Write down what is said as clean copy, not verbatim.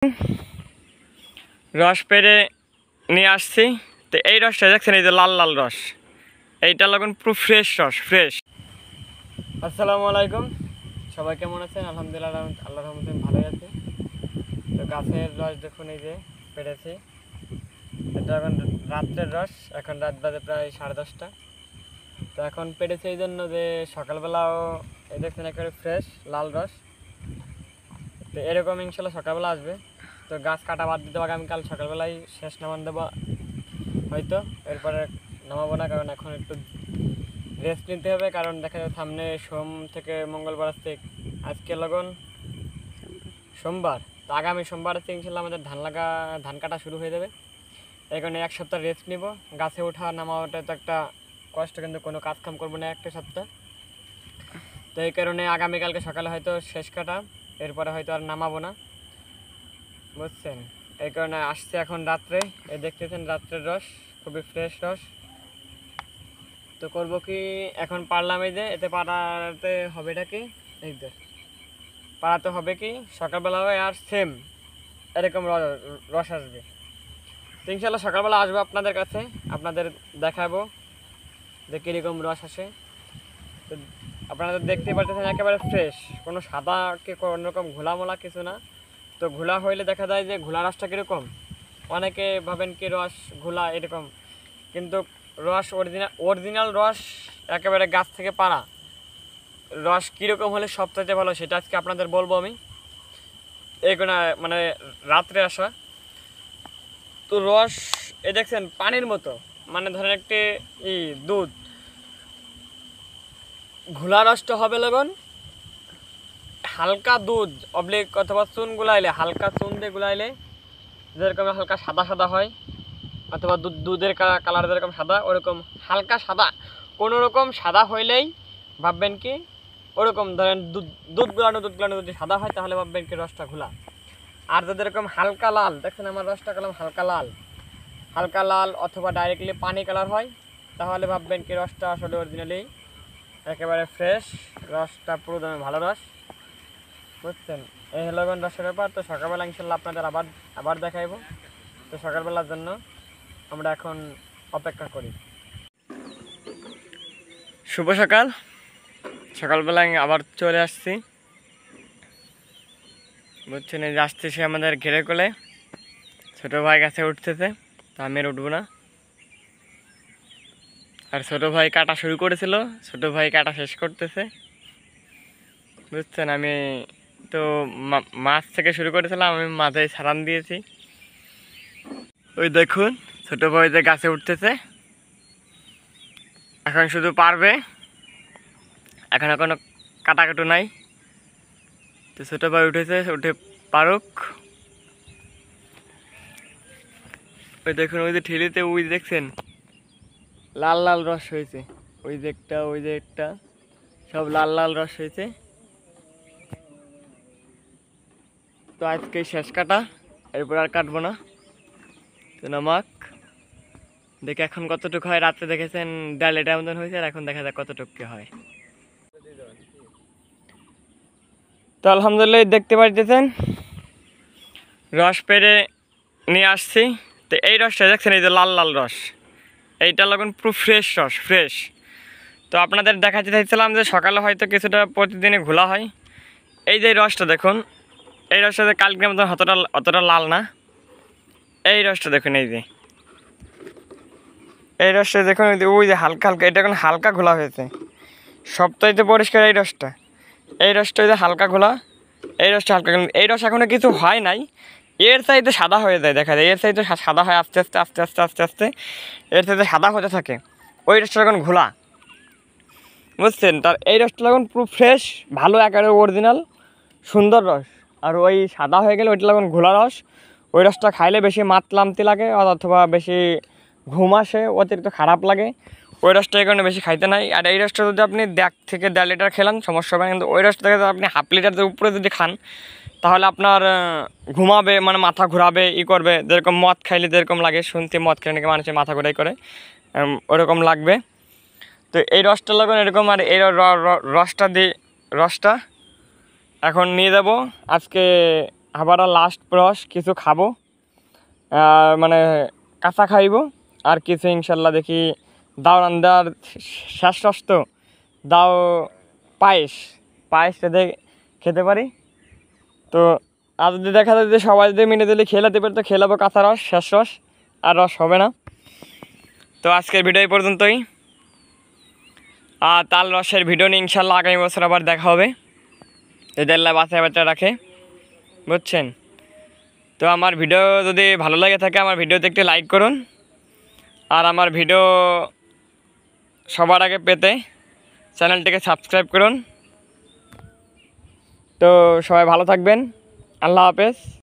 রস পেরে নিয়ে আসছি। তো এই রসটা দেখছেন, এই যে লাল লাল রস, এইটা লাগুন পুরো ফ্রেশ রস, ফ্রেশ। আসসালামু আলাইকুম, সবাই কেমন আছেন? আলহামদুলিল্লাহ, আল্লাহর রহমতে ভালোই আছে। তো গাছের রস দেখুন, এই যে পেরেছি। এটা এখন রাত্রের রস, এখন রাত বাজে প্রায় 10:30। তো এখন পেরেছি এই জন্য যে সকালবেলাও এই দেখছেন একেবারে ফ্রেশ লাল রস। তো এরকম ইনশাল্লাহ সকালবেলা আসবে। তো গাছ কাটা বাদ দিতে আগামীকাল সকালবেলায় শেষ নামান দেবো হয়তো, এরপরে নামাবো না, কারণ এখন একটু রেস্ট নিতে হবে। কারণ দেখা যায় সামনে সোম থেকে মঙ্গলবার আসছে, আজকে লগন সোমবার। তো আগামী সোমবার থেকে ইনশাল্লাহ আমাদের ধান কাটা শুরু হয়ে যাবে। এই কারণে এক সপ্তাহ রেস্ট নিব। গাছে ওঠা নামাওয়াটা তো একটা কষ্ট, কিন্তু কোনো কাজ কাম করবো না একটা সপ্তাহ। তো এই কারণে আগামীকালকে সকালে হয়তো শেষ কাটা, এরপরে হয়তো আর নামাবো না, বুঝছেন? এই কারণে আসছে এখন রাত্রে। এই দেখতেছেন রাত্রের রস, খুবই ফ্রেশ রস। তো করবো কি এখন পারলাম, এই যে এতে পাড়াতে হবেটা কি, এই যে পাড়াতে হবে কি সকালবেলা হবে আর সেম এরকম রস আসবে। তো ইনশাল্লাহ সকালবেলা আসবো আপনাদের কাছে, আপনাদের দেখাবো যে কীরকম রস আসে। তো আপনারা দেখতে পাচ্ছেন একেবারে ফ্রেশ, কোনো সাদা কি কোনো রকম ঘোলামোলা কিছু না। তো ঘোলা হইলে দেখা যায় যে ঘোলা রসটা কীরকম, অনেকে ভাবেন কি রস ঘোলা এরকম, কিন্তু রস অরিজিনাল রস একেবারে গাছ থেকে পাড়া রস কীরকম হলে সবথেকে ভালো সেটা আজকে আপনাদের বলবো আমি। এগুলো মানে রাত্রে আসা। তো রস এ দেখছেন পানির মতো, মানে ধরেন একটি দুধ ঘোলা রসটা হবে লগন হালকা দুধ অবলিক অথবা চুন গুলাইলে, হালকা চুন দিয়ে গুলাইলে যেরকম হালকা সাদা সাদা হয়, অথবা দুধের কালার যেরকম সাদা, ওরকম হালকা সাদা, কোনো রকম সাদা হইলেই ভাববেন কি ওরকম ধরেন দুধ গুলানো যদি সাদা হয় তাহলে ভাববেন কি রসটা ঘোলা। আর যদি এরকম হালকা লাল, দেখছেন আমার রসটা কালাম হালকা লাল অথবা ডাইরেক্টলি পানি কালার হয়, তাহলে ভাববেন কি রসটা আসলে অরিজিনালি একেবারে ফ্রেশ, রসটা পুরো দামে ভালো রস, বুঝছেন? এই হলো রসের ব্যাপার। তো সকালবেলা ইনশাল্লাহ আপনাদের আবার দেখাইব। তো সকালবেলার জন্য আমরা এখন অপেক্ষা করি। শুভ সকাল, সকালবেলায় আবার চলে আসছি, বুঝছেন? এই যে আসতেছে আমাদের ঘেরে কোলে, ছোটো ভাই কাছে উঠতেছে, তো আমি আর উঠবো না। আর ছোটো ভাই কাটা শুরু করেছিল, ছোটো ভাই কাটা শেষ করতেছে, বুঝছেন? আমি তো মাছ থেকে শুরু করেছিলাম, আমি মাথায় ছাড়ান দিয়েছি। ওই দেখুন ছোটো ভাই যে গাছে উঠতেছে, এখন শুধু পারবে, এখন কোনো কাটাকাটু নাই। তো ছোটো ভাই উঠেছে, উঠে পারুক। ওই দেখুন ওই যে ঠেলিতে ওই দেখছেন লাল লাল রস হয়েছে, ওই যে একটা সব লাল লাল রস হয়েছে। তো আজকে শেষ কাটা, এরপর আর কাটবো না। তো নামাক দেখে এখন কতটুকু হয়। রাত্রে দেখেছেন 1.5 লিটার মতন হয়েছে, আর এখন দেখা যাক কতটুকু কি হয়। তো আলহামদুলিল্লাহ দেখতে পাচ্ছেন রস পেরে নিয়ে আসছি। তো এই রসটা দেখছেন, এই যে লাল লাল রস, এইটা লাগুন পুরো ফ্রেশ রস, ফ্রেশ। তো আপনাদের দেখাতে চাইছিলাম যে সকালে হয়তো কিছুটা প্রতিদিনে ঘোলা হয়। এই যে রসটা দেখুন, এই রসটা কালকের মতন অতটা লাল না। এই রসটা দেখুন, এই রসটা দেখুন, ওই যে হালকা হালকা, এটা এখন হালকা ঘোলা হয়েছে, সবটাইতে পরিষ্কার এই রসটা। এই রসটা ওই যে হালকা ঘোলা, এই রসটা হালকা, এই রস এখনো কিছু হয় নাই, এর চাইতে সাদা হয়ে যায়, দেখা যায় এর চাইতে সাদা হয় আস্তে আস্তে আস্তে আস্তে আস্তে আস্তে, এর চাইতে সাদা হতে থাকে। ওই রসটা এখন ঘোলা, বুঝছেন? তার এই রসটা এখন পুরো ফ্রেশ ভালো, একেবারে অরিজিনাল সুন্দর রস। আর ওই সাদা হয়ে গেলে ওইটা এখন ঘোলা রস। ওই রসটা খাইলে বেশি মাতলামতি লাগে, অথবা বেশি ঘুম আসে, অতিরিক্ত খারাপ লাগে, ওই রসটা এই কারণে বেশি খাইতে নাই। আর এই রসটা যদি আপনি 1 থেকে 1.5 লিটার খেলেন সমস্যা হবে না, কিন্তু ওই রসটা থেকে আপনি 1/2 লিটারের উপরে যদি খান তাহলে আপনার ঘুমাবে, মানে মাথা ঘোরাবে, করবে, যেরকম মদ খাইলে যেরকম লাগে, শুনতে মদ খেলে নাকি মানুষের মাথা ঘোরাই করে, ওরকম লাগবে। তো এই রসটা লাগুন এরকম। আর এই রসটা এখন নিয়ে যাব আজকে আবারও লাস্ট রস কিছু খাবো, মানে কাঁচা খাইব, আর কিছু ইনশাল্লাহ দেখি দাও রান্দার শেষ রস তো দাও পায়েস পায়েস যদি খেতে পারি। তো আর যদি দেখা যায় যে সবাই যদি মিলে দিলে খেলাতে পারি তো খেলাবো কাঁচা রস শেষ রস, আর রস হবে না। তো আজকের ভিডিও এই পর্যন্তই, আর তাল রসের ভিডিও নিয়ে ইনশাল্লাহ আগামী বছর আবার দেখা হবে, যদি আল্লাহ বাচ্চা বাচ্চা রাখে, বুঝছেন। তো আমার ভিডিও যদি ভালো লাগে থাকে আমার ভিডিওতে একটি লাইক করুন, আর আমার ভিডিও সবার আগে পেতে চ্যানেলটিকে সাবস্ক্রাইব করুন। তো সবাই ভালো থাকবেন, আল্লাহ হাফেজ।